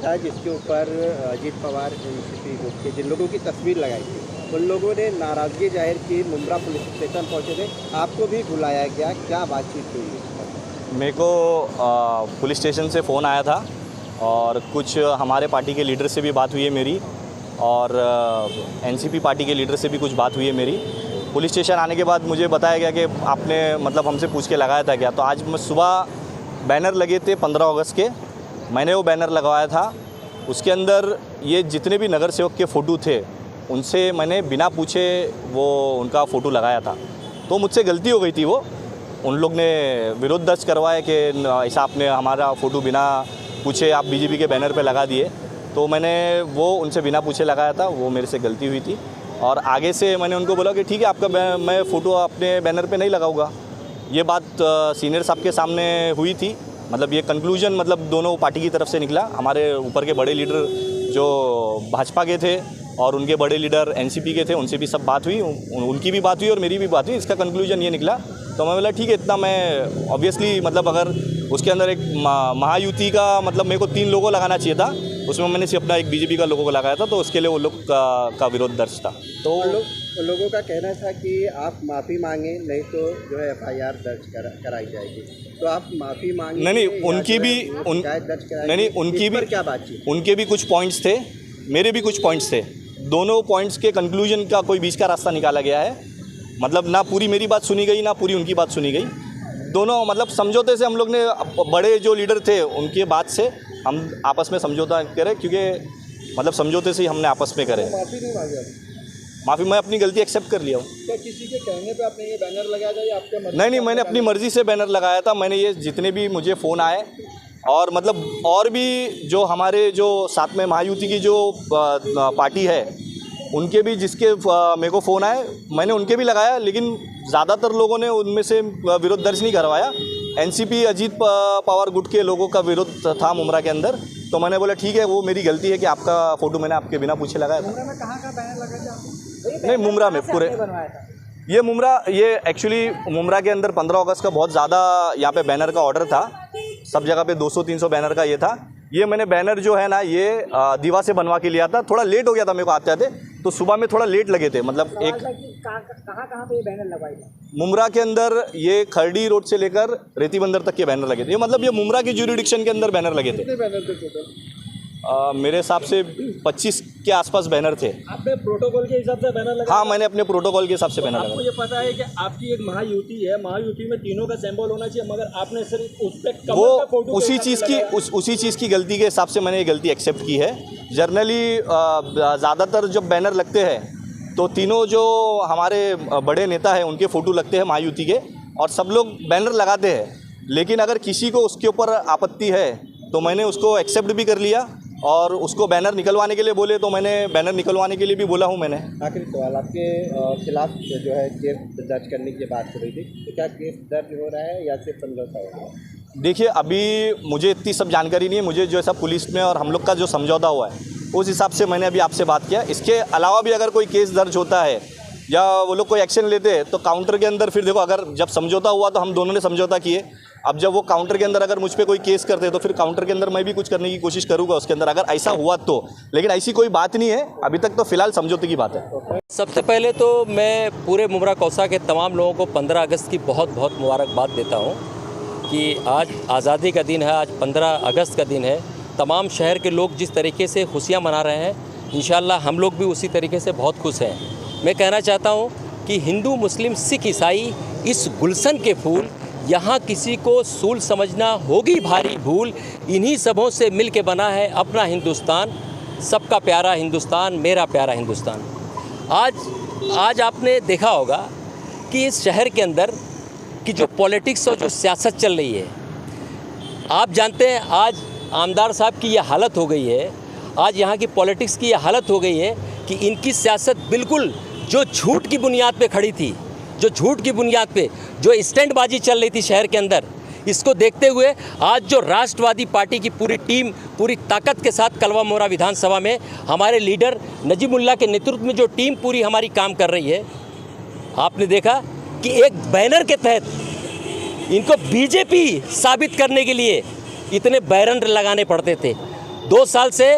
था जिसके ऊपर अजीत पवार एनसीपी ग्रुप के जिन लोगों की तस्वीर लगाई थी उन लोगों ने नाराज़गी जाहिर की, मुंब्रा पुलिस स्टेशन पहुंचे थे, आपको भी बुलाया गया, क्या बातचीत हुई इस पर? मेरे को पुलिस स्टेशन से फ़ोन आया था और कुछ हमारे पार्टी के लीडर से भी बात हुई है मेरी और एनसीपी पार्टी के लीडर से भी कुछ बात हुई है मेरी। पुलिस स्टेशन आने के बाद मुझे बताया गया कि आपने मतलब हमसे पूछ के लगाया था क्या। तो आज मैं सुबह बैनर लगे थे 15 अगस्त के, मैंने वो बैनर लगवाया था। उसके अंदर ये जितने भी नगर सेवक के फ़ोटो थे उनसे मैंने बिना पूछे वो उनका फ़ोटो लगाया था। तो मुझसे गलती हो गई थी, वो उन लोग ने विरोध दर्ज करवाया कि ऐसा आपने हमारा फ़ोटो बिना पूछे आप बीजेपी के बैनर पे लगा दिए। तो मैंने वो उनसे बिना पूछे लगाया था, वो मेरे से गलती हुई थी। और आगे से मैंने उनको बोला कि ठीक है आपका मैं फ़ोटो अपने बैनर पे नहीं लगाऊंगा। ये बात सीनियर साहब के सामने हुई थी। मतलब ये कंक्लूजन मतलब दोनों पार्टी की तरफ से निकला। हमारे ऊपर के बड़े लीडर जो भाजपा के थे और उनके बड़े लीडर एनसीपी के थे, उनसे भी सब बात हुई, उनकी भी बात हुई और मेरी भी बात हुई। इसका कंक्लूजन ये निकला। तो मैं बोला ठीक है, इतना मैं ऑब्वियसली मतलब अगर उसके अंदर एक महायुति का मतलब मेरे को 3 लोगो लगाना चाहिए था, उसमें मैंने सिर्फ अपना एक बीजेपी का लोगो को लगाया था। तो उसके लिए वो लोग का विरोध दर्ज था। तो लोगों का कहना था कि आप माफ़ी मांगे, नहीं तो जो है FIR दर्ज कराई जाएगी। तो आप माफ़ी मांगे? नहीं, उनकी भी उनकी भी क्या बातचीत? उनके भी कुछ पॉइंट्स थे, मेरे भी कुछ पॉइंट्स थे। दोनों पॉइंट्स के कंक्लूजन का कोई बीच का रास्ता निकाला गया है। मतलब ना पूरी मेरी बात सुनी गई, ना पूरी उनकी बात सुनी गई। दोनों मतलब समझौते से हम लोग ने, बड़े जो लीडर थे उनके बात से हम आपस में समझौता करे, क्योंकि मतलब समझौते से ही हमने आपस में करे। माफ़ी नहीं मांगी? माफ़ी मैं अपनी गलती एक्सेप्ट कर लिया हूँ। क्या किसी के कहने पे आपने ये बैनर लगाया था या आपके मर्जी? नहीं, मैंने अपनी मर्ज़ी से बैनर लगाया था। मैंने ये जितने भी मुझे फ़ोन आए और मतलब और भी जो हमारे जो साथ में महायुति की जो पार्टी है उनके भी जिसके मेरे को फ़ोन आए मैंने उनके भी लगाया, लेकिन ज़्यादातर लोगों ने उनमें से विरोध दर्ज नहीं करवाया। एनसीपी अजीत पवार गुट के लोगों का विरोध था मुंब्रा के अंदर। तो मैंने बोला ठीक है, वो मेरी गलती है कि आपका फ़ोटो मैंने आपके बिना पूछे लगाया था। मुंब्रा में कहाँ बैनर लगा था? नहीं, मुंब्रा में पूरे ये एक्चुअली मुंब्रा के अंदर 15 अगस्त का बहुत ज़्यादा यहाँ पे बैनर का ऑर्डर था। सब जगह पे 200-300 बैनर का ये था। ये मैंने बैनर जो है ना ये दीवा से बनवा के लिया था। थोड़ा लेट हो गया था मेरे को आते आते, तो सुबह में थोड़ा लेट लगे थे। मतलब एक कहाँ पे ये बैनर लगाए थे? मुंब्रा के अंदर ये खरडी रोड से लेकर रेती बंदर तक के बैनर लगे थे। मतलब ये मुंब्रा की ज्यूरिडिक्शन के अंदर बैनर लगे थे। कितने बैनर थे टोटल? मेरे हिसाब से 25 के आसपास बैनर थे। आपने प्रोटोकॉल के हिसाब से बैनर लगाया? हाँ, मैंने अपने प्रोटोकॉल के हिसाब से बैनर लगाया। आपको ये पता है कि आपकी एक महायुति है, महायुति में तीनों का सिंबल होना चाहिए, मगर आपने सिर्फ उस पे वो उसी चीज़ की गलती के हिसाब से मैंने ये गलती एक्सेप्ट की है। जर्नली ज़्यादातर जब बैनर लगते हैं तो तीनों जो हमारे बड़े नेता हैं उनके फ़ोटो लगते हैं महायुति के, और सब लोग बैनर लगाते हैं। लेकिन अगर किसी को उसके ऊपर आपत्ति है तो मैंने उसको एक्सेप्ट भी कर लिया, और उसको बैनर निकलवाने के लिए बोले तो मैंने बैनर निकलवाने के लिए भी बोला हूँ मैंने। आखिरी सवाल, आपके खिलाफ जो है केस दर्ज करने की बात हो रही थी, तो क्या केस दर्ज हो रहा है या सिर्फ समझौता हो रहा है? देखिए, अभी मुझे इतनी सब जानकारी नहीं है। मुझे जो ऐसा पुलिस में और हम लोग का जो समझौता हुआ है उस हिसाब से मैंने अभी आपसे बात किया। इसके अलावा भी अगर कोई केस दर्ज होता है या वो लोग कोई एक्शन लेते हैं तो काउंटर के अंदर फिर देखो, अगर जब समझौता हुआ तो हम दोनों ने समझौता किए। अब जब वो काउंटर के अंदर अगर मुझ पे कोई केस करते हैं तो फिर काउंटर के अंदर मैं भी कुछ करने की कोशिश करूँगा उसके अंदर, अगर ऐसा हुआ तो। लेकिन ऐसी कोई बात नहीं है अभी तक, तो फिलहाल समझौते की बात है। सबसे पहले तो मैं पूरे मुंब्रा कौसा के तमाम लोगों को 15 अगस्त की बहुत बहुत मुबारकबाद देता हूँ कि आज आज़ादी का दिन है, आज 15 अगस्त का दिन है। तमाम शहर के लोग जिस तरीके से खुशियाँ मना रहे हैं, इंशाल्लाह हम लोग भी उसी तरीके से बहुत खुश हैं। मैं कहना चाहता हूँ कि हिंदू, मुस्लिम, सिख, ईसाई इस गुलशन के फूल, यहाँ किसी को सूल समझना होगी भारी भूल। इन्हीं सबों से मिल के बना है अपना हिंदुस्तान, सबका प्यारा हिंदुस्तान, मेरा प्यारा हिंदुस्तान। आज आपने देखा होगा कि इस शहर के अंदर की जो पॉलिटिक्स और जो सियासत चल रही है, आप जानते हैं आज आमदार साहब की ये हालत हो गई है, आज यहाँ की पॉलिटिक्स की ये हालत हो गई है कि इनकी सियासत बिल्कुल जो झूठ की बुनियाद पे खड़ी थी, जो झूठ की बुनियाद पे जो स्टैंडबाजी चल रही थी शहर के अंदर, इसको देखते हुए आज जो राष्ट्रवादी पार्टी की पूरी टीम पूरी ताकत के साथ कलवा मोरा विधानसभा में हमारे लीडर नजीमुल्लाह के नेतृत्व में जो टीम पूरी हमारी काम कर रही है, आपने देखा कि एक बैनर के तहत इनको बीजेपी साबित करने के लिए इतने बैनर लगाने पड़ते थे। 2 साल से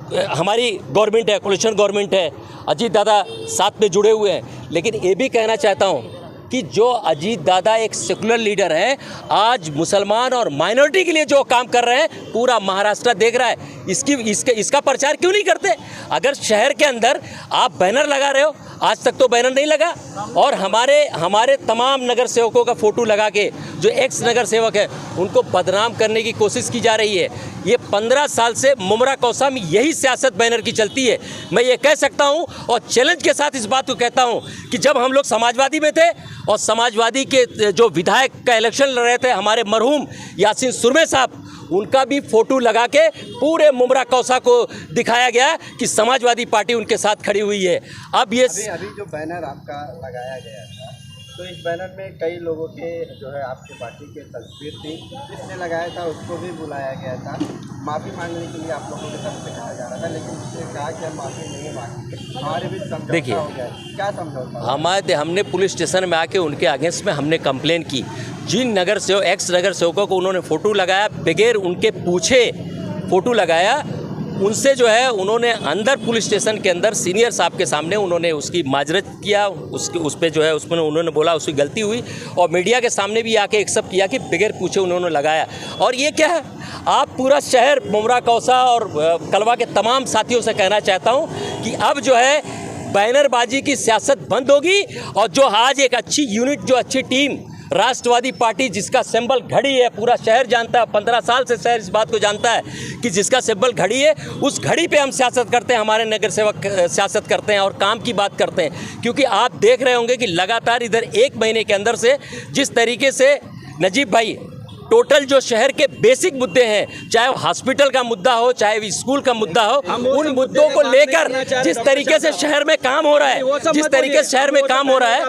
हमारी गवर्नमेंट है, कोalition गवर्नमेंट है, अजीत दादा साथ में जुड़े हुए हैं। लेकिन ये भी कहना चाहता हूँ कि जो अजीत दादा एक सेकुलर लीडर हैं, आज मुसलमान और माइनॉरिटी के लिए जो काम कर रहे हैं पूरा महाराष्ट्र देख रहा है। इसका प्रचार क्यों नहीं करते? अगर शहर के अंदर आप बैनर लगा रहे हो, आज तक तो बैनर नहीं लगा, और हमारे तमाम नगर सेवकों का फोटो लगा के जो एक्स नगर सेवक है उनको बदनाम करने की कोशिश की जा रही है। ये 15 साल से मुमरा कौसा में यही सियासत बैनर की चलती है। मैं ये कह सकता हूँ और चैलेंज के साथ इस बात को कहता हूँ कि जब हम लोग समाजवादी में थे और समाजवादी के जो विधायक का इलेक्शन लड़ रहे थे हमारे मरहूम यासीन सुरमे साहब, उनका भी फोटो लगा के पूरे मुमरा कौसा को दिखाया गया कि समाजवादी पार्टी उनके साथ खड़ी हुई है। अब ये अभी जो बैनर आपका लगाया गया था, तो इस बैनर में कई लोगों के जो है आपके पार्टी की तस्वीर थी, जिसने लगाया था उसको भी बुलाया गया था। माफ़ी मांगने के लिए आप लोगों की तरफ से कहा जा रहा था, लेकिन उसने कहा कि हम माफ़ी नहीं मांगेंगे, हमारे बीच समझौता हो गया। क्या समझौता? हमने पुलिस स्टेशन में आके उनके अगेंस्ट में हमने कंप्लेन की। जिन नगर सेवक एक्स नगर सेवकों को उन्होंने फ़ोटो लगाया, बगैर उनके पूछे फ़ोटो लगाया, उनसे जो है उन्होंने अंदर पुलिस स्टेशन के अंदर सीनियर साहब के सामने उन्होंने उसकी माजरत किया, उस पर जो है उसमें उन्होंने बोला उसकी गलती हुई, और मीडिया के सामने भी आके एक्सेप्ट किया कि बगैर पूछे उन्होंने लगाया। और ये क्या है, आप पूरा शहर मुमरा कौसा और कलवा के तमाम साथियों से कहना चाहता हूँ कि अब जो है बैनरबाजी की सियासत बंद होगी, और जो आज एक अच्छी यूनिट, जो अच्छी टीम राष्ट्रवादी पार्टी जिसका सिंबल घड़ी है, पूरा शहर जानता है, 15 साल से शहर इस बात को जानता है कि जिसका सिंबल घड़ी है, उस घड़ी पे हम सियासत करते हैं, हमारे नगर सेवक सियासत करते हैं और काम की बात करते हैं। क्योंकि आप देख रहे होंगे कि लगातार इधर 1 महीने के अंदर से जिस तरीके से नजीब भाई टोटल जो शहर के बेसिक मुद्दे हैं, चाहे वो हॉस्पिटल का मुद्दा हो, चाहे स्कूल का मुद्दा हो, उन मुद्दों को लेकर जिस तरीके से शहर में काम हो रहा है,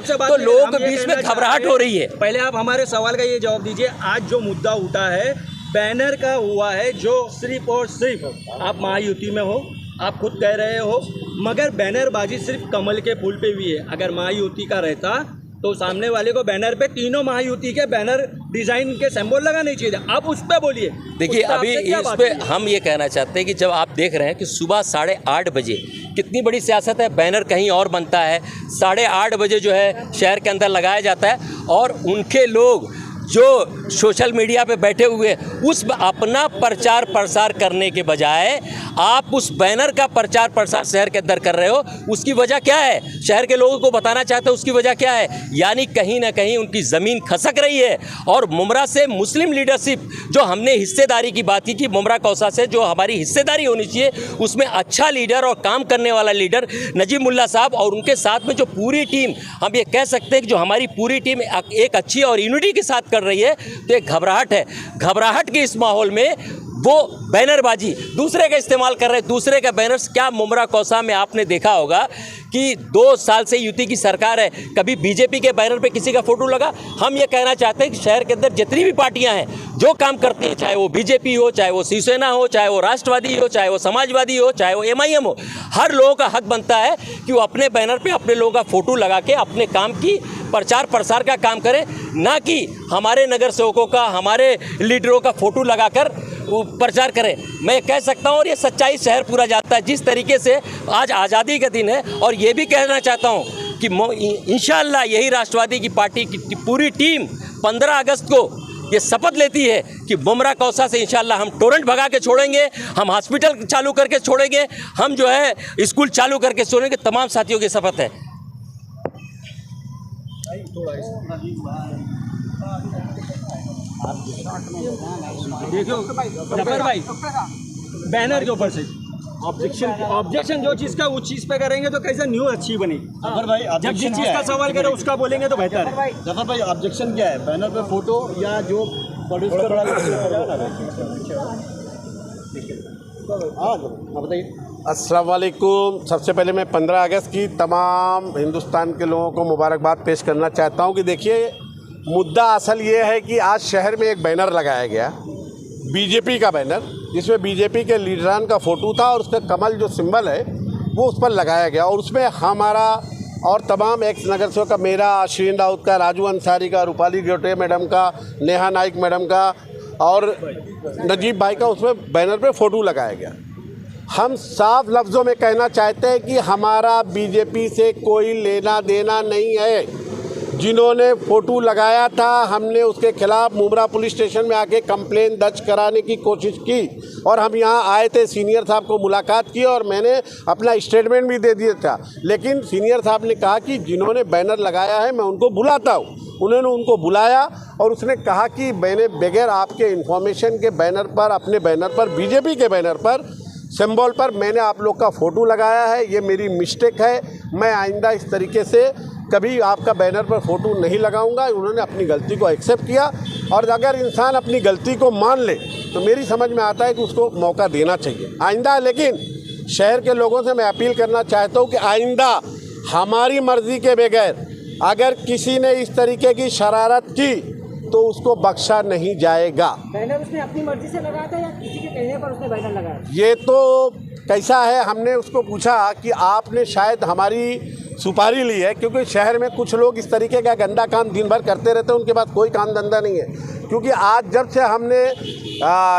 तो लोगों के बीच में घबराहट हो रही है। पहले आप हमारे सवाल का ये जवाब दीजिए। आज जो मुद्दा उठा है बैनर का हुआ है, जो सिर्फ और सिर्फ आप महायुति में हो, आप खुद कह रहे हो, मगर बैनरबाजी सिर्फ कमल के फूल पे हुई है। अगर महायुति का रहता तो सामने वाले को बैनर पे तीनों महायुति के बैनर डिजाइन के सिंबल लगाने चाहिए। आप उस पर बोलिए। देखिए, अभी इस पे हम ये कहना चाहते हैं कि जब आप देख रहे हैं कि सुबह 8:30 बजे कितनी बड़ी सियासत है, बैनर कहीं और बनता है, 8:30 बजे जो है शहर के अंदर लगाया जाता है, और उनके लोग जो सोशल मीडिया पे बैठे हुए उस अपना प्रचार प्रसार करने के बजाय आप उस बैनर का प्रचार प्रसार शहर के अंदर कर रहे हो। उसकी वजह क्या है? शहर के लोगों को बताना चाहते हो उसकी वजह क्या है? यानी कहीं ना कहीं उनकी ज़मीन खसक रही है। और मुमरा से मुस्लिम लीडरशिप, जो हमने हिस्सेदारी की बात की कि मुमरा कौसा से जो हमारी हिस्सेदारी होनी चाहिए, उसमें अच्छा लीडर और काम करने वाला लीडर नजीब मुल्ला साहब और उनके साथ में जो पूरी टीम, हम ये कह सकते हैं कि जो हमारी पूरी टीम एक अच्छी और यूनिटी के साथ कर रही है, तो एक घबराहट है। घबराहट के इस माहौल में वो बैनरबाजी दूसरे का इस्तेमाल कर रहे हैं, दूसरे का बैनर्स। क्या मुमरा कौसा में आपने देखा होगा कि 2 साल से यूटी की सरकार है, कभी बीजेपी के बैनर पे किसी का फोटो लगा? हम ये कहना चाहते हैं कि शहर के अंदर जितनी भी पार्टियां हैं जो काम करती हैं, चाहे वो बीजेपी हो, चाहे वो शिवसेना हो, चाहे वो राष्ट्रवादी हो, चाहे वो समाजवादी हो, चाहे वो MIM हो, हर लोगों का हक बनता है कि वो अपने बैनर पे अपने लोगों का फोटो लगा के अपने काम की प्रचार प्रसार का काम करें, ना कि हमारे नगर सेवकों का, हमारे लीडरों का फोटो लगाकर प्रचार करें। मैं कह सकता हूं, और ये सच्चाई शहर पूरा जानता है, जिस तरीके से आज आज़ादी का दिन है। और ये भी कहना चाहता हूं कि इंशाअल्लाह यही राष्ट्रवादी की पार्टी की पूरी टीम 15 अगस्त को ये शपथ लेती है कि मुमरा कौसा से इंशाअल्लाह हम टोरेंट भगा के छोड़ेंगे, हम हॉस्पिटल चालू करके छोड़ेंगे, हम जो है स्कूल चालू करके छोड़ेंगे। तमाम साथियों की शपथ है। देखो जफर भाई, बैनर के ऊपर से ऑब्जेक्शन जो चीज़ का उस चीज़ पे करेंगे तो कैसे न्यूज़ अच्छी बनेगी। जफर भाई, जब जिस चीज़ का सवाल करें उसका बोलेंगे तो बेहतर है। जफर भाई, ऑब्जेक्शन क्या है? बैनर पे फोटो या जो प्रोड्यूस कर रहा है? बताइए। अस्सलाम वालेकुम। सबसे पहले मैं 15 अगस्त की तमाम हिंदुस्तान के लोगों को मुबारकबाद पेश करना चाहता हूं कि देखिए, मुद्दा असल ये है कि आज शहर में एक बैनर लगाया गया, बीजेपी का बैनर, जिसमें बीजेपी के लीडरान का फ़ोटो था और उसका कमल जो सिंबल है वो उस पर लगाया गया, और उसमें हमारा और तमाम एक्स नगर सेवक का, मेरा, अश्विन राउत का, राजू अंसारी का, रूपाली गोटे मैडम का, नेहा नाइक मैडम का और नजीब भाई का उसमें बैनर पे फ़ोटो लगाया गया। हम साफ लफ्ज़ों में कहना चाहते हैं कि हमारा बीजेपी से कोई लेना देना नहीं है। जिन्होंने फ़ोटो लगाया था हमने उसके खिलाफ़ मुमरा पुलिस स्टेशन में आके कंप्लेन दर्ज कराने की कोशिश की और हम यहाँ आए थे, सीनियर साहब को मुलाकात की और मैंने अपना स्टेटमेंट भी दे दिया था। लेकिन सीनियर साहब ने कहा कि जिन्होंने बैनर लगाया है मैं उनको बुलाता हूँ। उन्होंने उनको बुलाया और उसने कहा कि मैंने बगैर आपके इन्फॉर्मेशन के बैनर पर, अपने बैनर पर, बीजेपी के बैनर पर, सिंबल पर मैंने आप लोग का फ़ोटो लगाया है, ये मेरी मिस्टेक है, मैं आइंदा इस तरीके से कभी आपका बैनर पर फ़ोटो नहीं लगाऊंगा। उन्होंने अपनी गलती को एक्सेप्ट किया और अगर इंसान अपनी गलती को मान ले तो मेरी समझ में आता है कि उसको मौका देना चाहिए आइंदा। लेकिन शहर के लोगों से मैं अपील करना चाहता हूँ कि आइंदा हमारी मर्ज़ी के बगैर अगर किसी ने इस तरीके की शरारत की तो उसको बख्शा नहीं जाएगा। बैनर उसने अपनी मर्जी से लगाया था या किसी के कहने पर उसने बैनर लगाया? ये तो कैसा है, हमने उसको पूछा कि आपने शायद हमारी सुपारी ली है, क्योंकि शहर में कुछ लोग इस तरीके का गंदा काम दिन भर करते रहते हैं, उनके पास कोई काम धंधा नहीं है। क्योंकि आज जब से हमने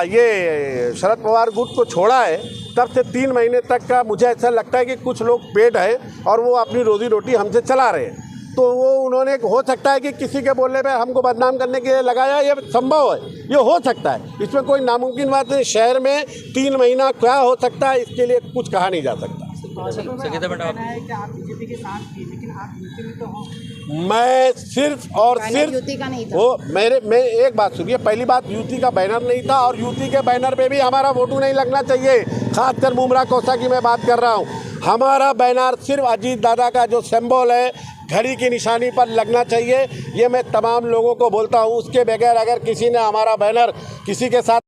ये शरद पवार गुट को छोड़ा है तब से 3 महीने तक का मुझे ऐसा लगता है कि कुछ लोग पेड है और वो अपनी रोजी रोटी हमसे चला रहे हैं। तो वो उन्होंने, हो सकता है कि किसी के बोलने पे हमको बदनाम करने के लिए लगाया, ये संभव है, ये हो सकता है, इसमें कोई नामुमकिन बात नहीं। शहर में 3 महीना क्या हो सकता है इसके लिए कुछ कहा नहीं जा सकता। मैं सिर्फ और सिर्फ युति का नहीं था। वो मैं एक बात सुनिए, पहली बात युति का बैनर नहीं था और युति के बैनर पे भी हमारा फोटो नहीं लगना चाहिए। खासकर मुमरा कोसा की मैं बात कर रहा हूँ। हमारा बैनर सिर्फ अजीत दादा का जो सिंबल है, घड़ी की निशानी पर लगना चाहिए। ये मैं तमाम लोगों को बोलता हूँ। उसके बगैर अगर किसी ने हमारा बैनर किसी के साथ